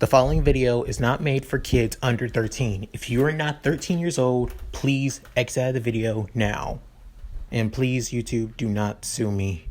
The following video is not made for kids under 13. If you are not 13 years old, please exit out of the video now. And please, YouTube, do not sue me.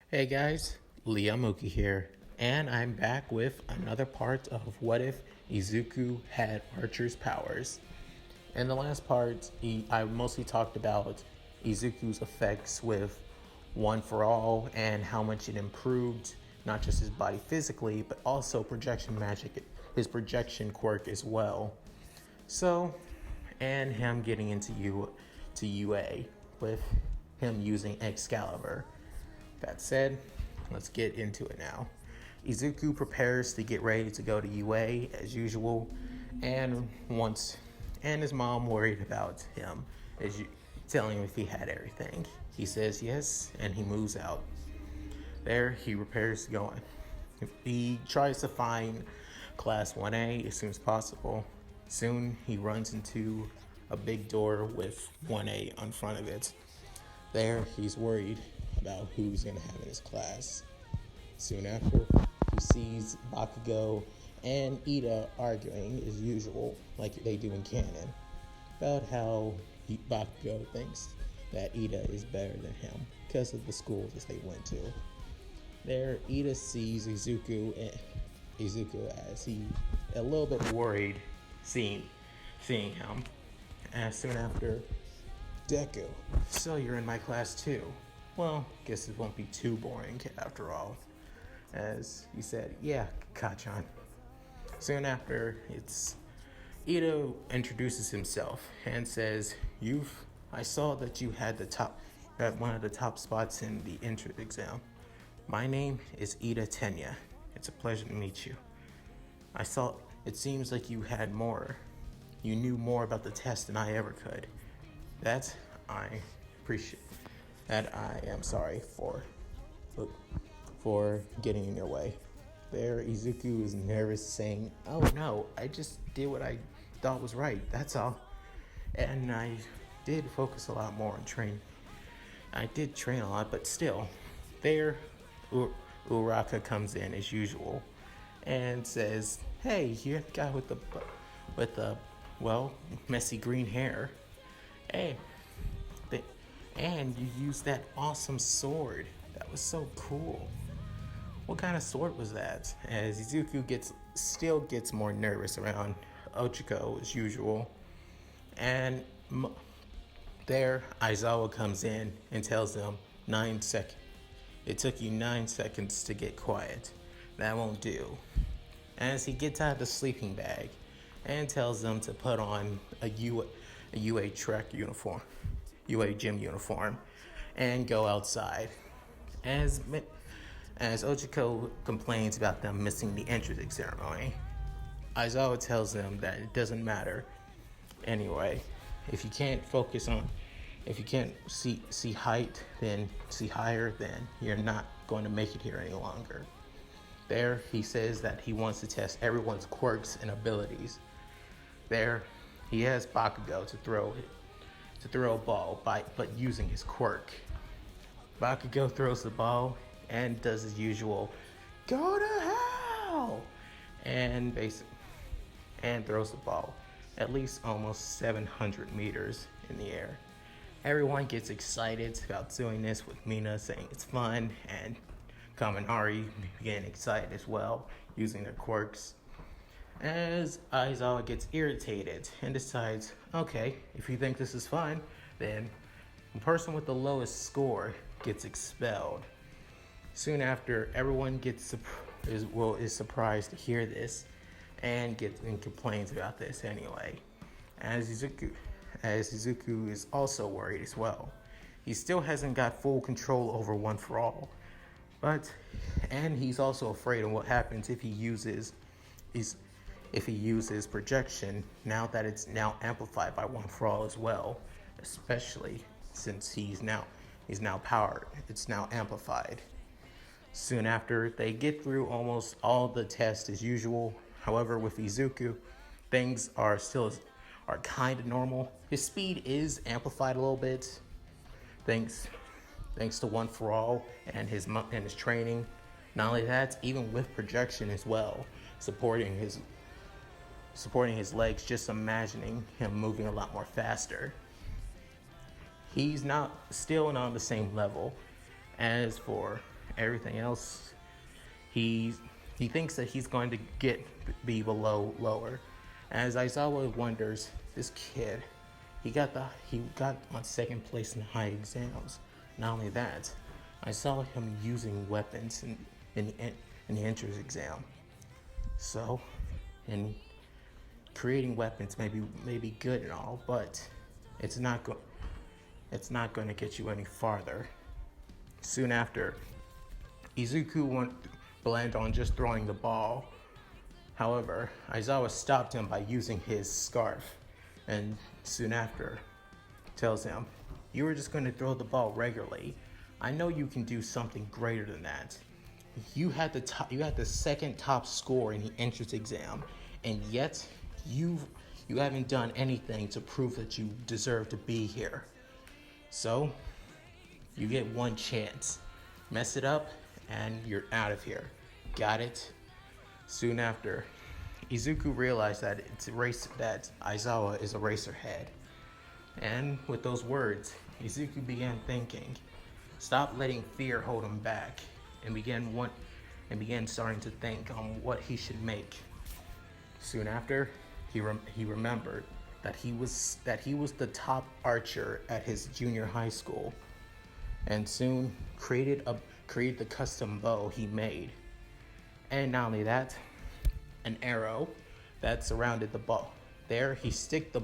Hey guys, Mookie here, and I'm back with another part of What If Izuku Had Archer's Powers. In the last part, I mostly talked about Izuku's effects with One for All and how much it improved not just his body physically, but also projection magic, his projection quirk as well. So, and him getting into UA with him using Excalibur. That said, let's get into it now. Izuku prepares to get ready to go to UA as usual, and his mom worried about him, telling him if he had everything. He says yes, and he moves out. There, he prepares to go in. He tries to find Class 1A as soon as possible. Soon, he runs into a big door with 1A on front of it. There, he's worried about who's going to have in his class. Soon after, he sees Bakugo and Ida arguing as usual, like they do in canon, about how Bakugo thinks that Ida is better than him because of the schools that they went to. There, Ida sees Izuku as he a little bit worried seeing him. And soon after, Deku, so you're in my class too. Well, guess it won't be too boring after all. As he said, yeah, Kachan. Soon after, Ida introduces himself and says, I saw that you had one of the top spots in the entrance exam. My name is Ida Tenya. It's a pleasure to meet you. It seems like you knew more about the test than I ever could. That I appreciate. That I am sorry for getting in your way. There, Izuku is nervous, saying, "Oh no, I just did what I thought was right. That's all." And I did focus a lot more on training. I did train a lot, but still, there, Uraka comes in as usual, and says, "Hey, you're the guy with the messy green hair. Hey." And you used that awesome sword. That was so cool. What kind of sword was that? As Izuku still gets more nervous around Ochiko as usual. And there, Aizawa comes in and tells them 9 seconds. It took you 9 seconds to get quiet. That won't do. As he gets out of the sleeping bag and tells them to put on a UA track uniform. UA gym uniform and go outside. As Ochiko complains about them missing the entrance ceremony, Aizawa tells them that it doesn't matter anyway. If you can't see height, then see higher, then you're not going to make it here any longer. There, he says that he wants to test everyone's quirks and abilities. There, he has Bakugo to throw a ball but using his quirk. Bakugo throws the ball and does his usual "go to hell" and throws the ball at least almost 700 meters in the air. Everyone gets excited about doing this, with Mina saying it's fun and Kaminari getting excited as well using their quirks. As Aizawa gets irritated and decides, okay, if you think this is fun, then the person with the lowest score gets expelled. Soon after, everyone is surprised to hear this and complains about this anyway. As Izuku is also worried as well. He still hasn't got full control over One for All, and he's also afraid of what happens if he uses projection, now that it's now amplified by One for All as well, especially since he's now powered. It's now amplified. Soon after, they get through almost all the tests as usual. However, with Izuku, things are kind of normal. His speed is amplified a little bit, thanks to One for All and his training. Not only that, even with projection as well, supporting his legs. Just imagining him moving a lot more faster. He's still not on the same level. As for everything else, he thinks that he's going to be below lower. As Aizawa wonders, this kid, he got on second place in high exams. Not only that, I saw him using weapons in the entrance exam. So, and creating weapons may be good and all, but it's not going to get you any farther. Soon after, Izuku planned on just throwing the ball. However, Aizawa stopped him by using his scarf, and soon after tells him, "You were just going to throw the ball regularly. I know you can do something greater than that. You had the second top score in the entrance exam, and yet you haven't done anything to prove that you deserve to be here. So, you get one chance. Mess it up, and you're out of here. Got it?" Soon after, Izuku realized that that Aizawa is a racerhead. And with those words, Izuku began thinking, stop letting fear hold him back, and began starting to think on what he should make. Soon after, he remembered that he was the top archer at his junior high school, and soon created the custom bow he made. And not only that, an arrow that surrounded the ball. There, he stick the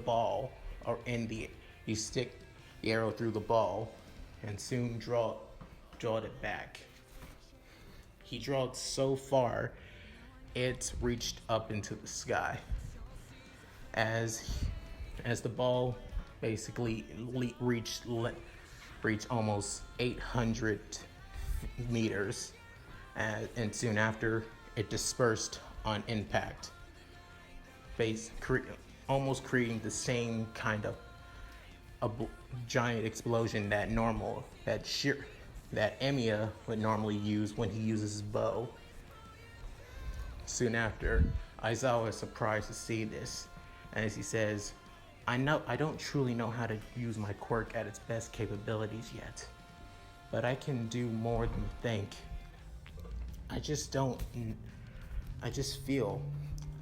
arrow through the ball, and soon drawed it back. He drawed so far, it reached up into the sky. As the ball basically reached almost 800 meters, and soon after, it dispersed on impact, almost creating the same kind of a giant explosion that Emiya would normally use when he uses his bow. Soon after, Aizawa is surprised to see this, as he says, I don't truly know how to use my quirk at its best capabilities yet, but I can do more than you think. I just feel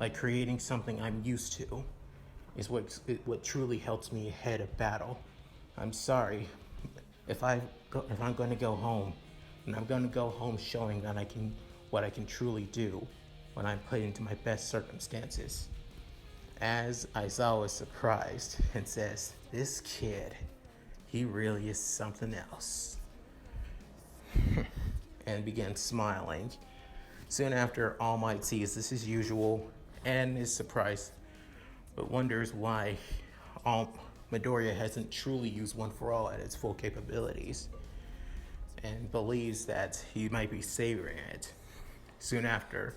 like creating something I'm used to is what truly helps me ahead of battle. I'm sorry if I'm going to go home, and I'm going to go home showing that what I can truly do when I'm put into my best circumstances. As Aizawa is surprised and says, this kid, he really is something else. And begins smiling. Soon after, All Might sees this as usual and is surprised, but wonders why Midoriya hasn't truly used One for All at its full capabilities, and believes that he might be savoring it. Soon after,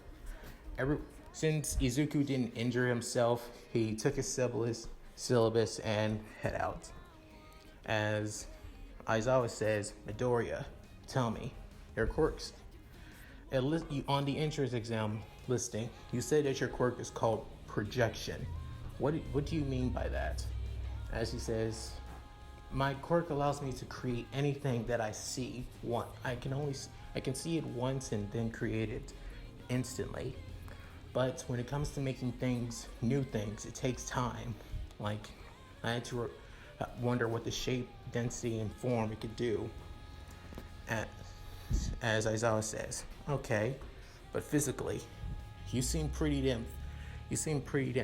since Izuku didn't injure himself, he took his syllabus and head out. As Aizawa says, Midoriya, tell me, your quirks. On the entrance exam listing, you said that your quirk is called projection. What do you mean by that? As he says, my quirk allows me to create anything that I see. I can see it once and then create it instantly. But when it comes to making new things, it takes time. Like, I had to wonder what the shape, density, and form it could do. As Aizawa says, okay, but physically, you seem pretty damn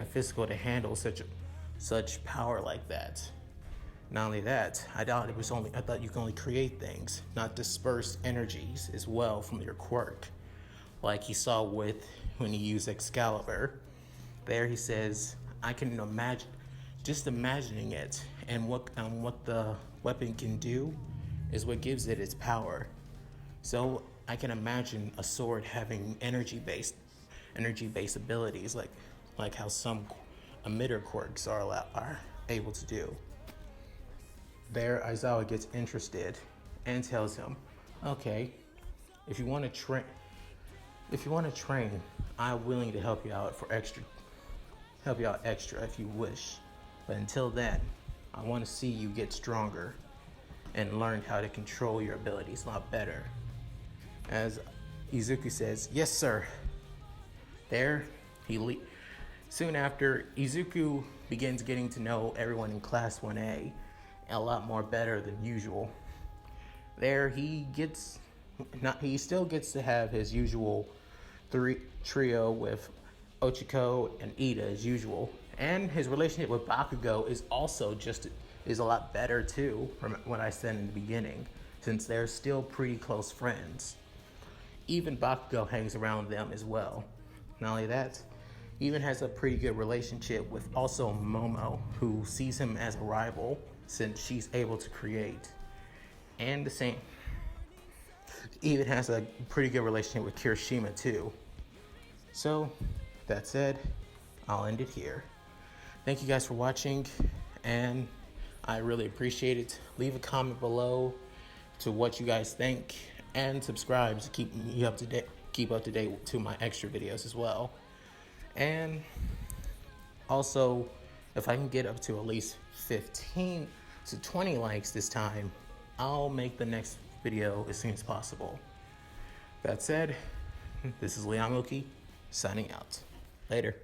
physical to handle such power like that. Not only that, I thought you could only create things, not disperse energies as well from your quirk, like he saw when he used Excalibur. There he says, I can imagine, just imagining it and what the weapon can do is what gives it its power. So I can imagine a sword having energy based abilities, like how some emitter quirks are able to do. There, Aizawa gets interested and tells him, "Okay, if you want to train, I'm willing to help you out extra if you wish. But until then, I want to see you get stronger and learn how to control your abilities a lot better." As Izuku says, "Yes, sir." There, soon after, Izuku begins getting to know everyone in Class 1A a lot more better than usual. There, he still gets to have his usual trio with Ochiko and Ida as usual, and his relationship with Bakugo is a lot better too, from what I said in the beginning, since they're still pretty close friends. Even Bakugo hangs around them as well. Not only that, he even has a pretty good relationship with also Momo, who sees him as a rival since she's able to create. And the same, even has a pretty good relationship with Kirishima too. So, that said, I'll end it here. Thank you guys for watching, and I really appreciate it. Leave a comment below to what you guys think, and subscribe to keep up to date to my extra videos as well. And also, if I can get up to at least 15 to 20 likes this time, I'll make the next video as soon as possible. That said, this is Liamoki signing out. Later.